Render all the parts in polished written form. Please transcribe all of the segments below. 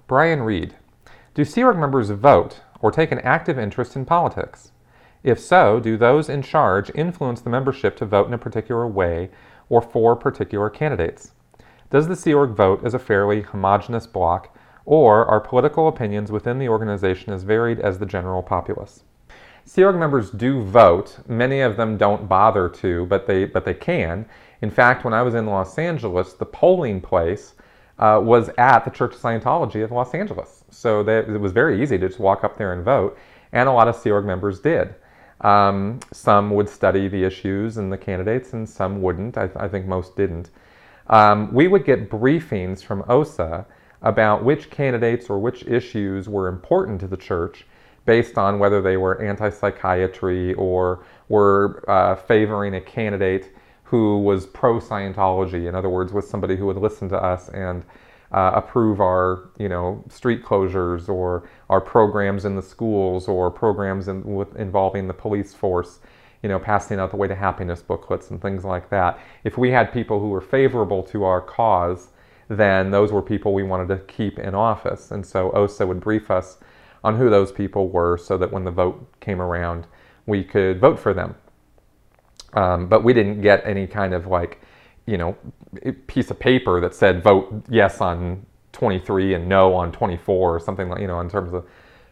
Brian Reed. Do Sea Org members vote or take an active interest in politics? If so, do those in charge influence the membership to vote in a particular way or for particular candidates? Does the Sea Org vote as a fairly homogeneous block, or are political opinions within the organization as varied as the general populace? Sea Org members do vote. Many of them don't bother to, but they can. In fact, when I was in Los Angeles, the polling place was at the Church of Scientology of Los Angeles. So it was very easy to just walk up there and vote, and a lot of Sea Org members did. Some would study the issues and the candidates, and some wouldn't. I think most didn't. We would get briefings from OSA about which candidates or which issues were important to the church based on whether they were anti-psychiatry or were favoring a candidate who was pro-Scientology. In other words, was somebody who would listen to us and approve our, street closures or our programs in the schools or programs involving the police force, passing out the Way to Happiness booklets and things like that. If we had people who were favorable to our cause, then those were people we wanted to keep in office. And so OSA would brief us on who those people were so that when the vote came around, we could vote for them. But we didn't get any kind of piece of paper that said vote yes on 23 and no on 24 or something like, in terms of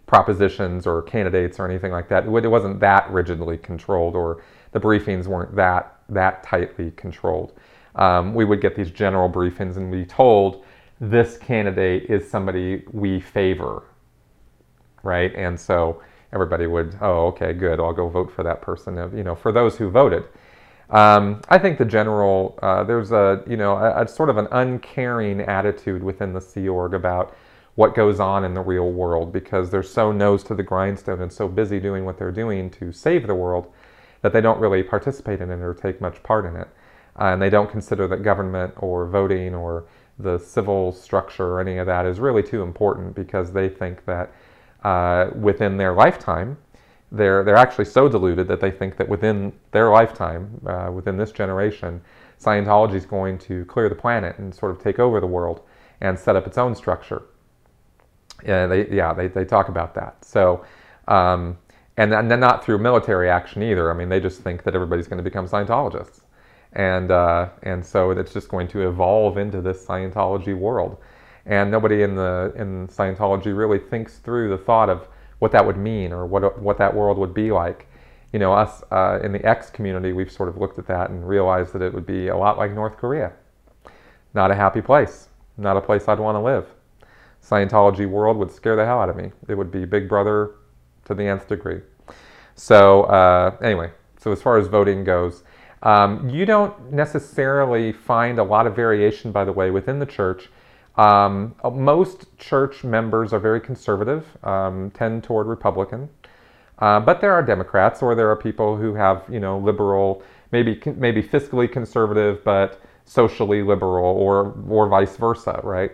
propositions or candidates or anything like that. It wasn't that rigidly controlled, or the briefings weren't that tightly controlled. We would get these general briefings and be told this candidate is somebody we favor, right? And so everybody would, oh, okay, good, I'll go vote for that person, for those who voted. I think the general, there's a sort of an uncaring attitude within the Sea Org about what goes on in the real world, because they're so nose to the grindstone and so busy doing what they're doing to save the world that they don't really participate in it or take much part in it. And they don't consider that government or voting or the civil structure or any of that is really too important, because they think that within their lifetime, they're actually so deluded that they think that within their lifetime, within this generation, Scientology is going to clear the planet and sort of take over the world and set up its own structure. They talk about that. So, and then not through military action either. I mean, they just think that everybody's going to become Scientologists. And so it's just going to evolve into this Scientology world. And nobody in Scientology really thinks through the thought of what that would mean or what that world would be like. Us in the X community, we've sort of looked at that and realized that it would be a lot like North Korea. Not a happy place. Not a place I'd want to live. Scientology world would scare the hell out of me. It would be Big Brother to the nth degree. So anyway, so as far as voting goes, you don't necessarily find a lot of variation, by the way, within the church. Most church members are very conservative, tend toward Republican, but there are Democrats, or there are people who have, liberal, maybe fiscally conservative, but socially liberal, or vice versa, right?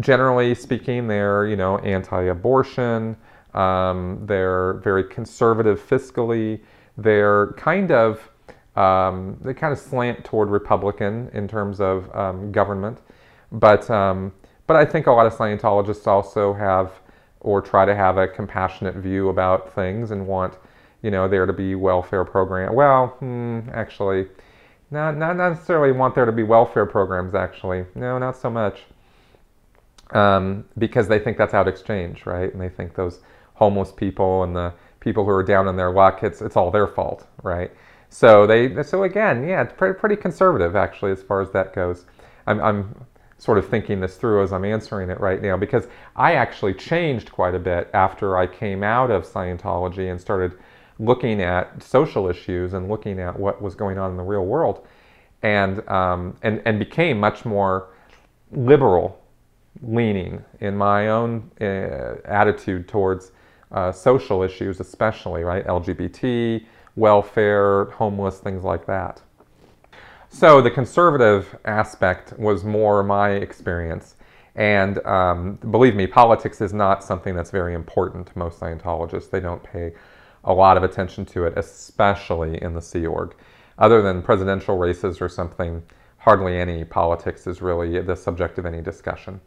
Generally speaking, they're, anti-abortion, they're very conservative fiscally, they kind of slant toward Republican in terms of government. But I think a lot of Scientologists also have, or try to have, a compassionate view about things and want, there to be welfare programs. Well, actually, not necessarily want there to be welfare programs, actually. No, not so much. Because they think that's out exchange, right? And they think those homeless people and the people who are down in their luck, it's all their fault, right? So again, yeah, it's pretty conservative, actually, as far as that goes. I'm sort of thinking this through as I'm answering it right now, because I actually changed quite a bit after I came out of Scientology and started looking at social issues and looking at what was going on in the real world, and became much more liberal leaning in my own attitude towards social issues, especially, right? LGBT, welfare, homeless, things like that. So the conservative aspect was more my experience. And believe me, politics is not something that's very important to most Scientologists. They don't pay a lot of attention to it, especially in the Sea Org. Other than presidential races or something, hardly any politics is really the subject of any discussion.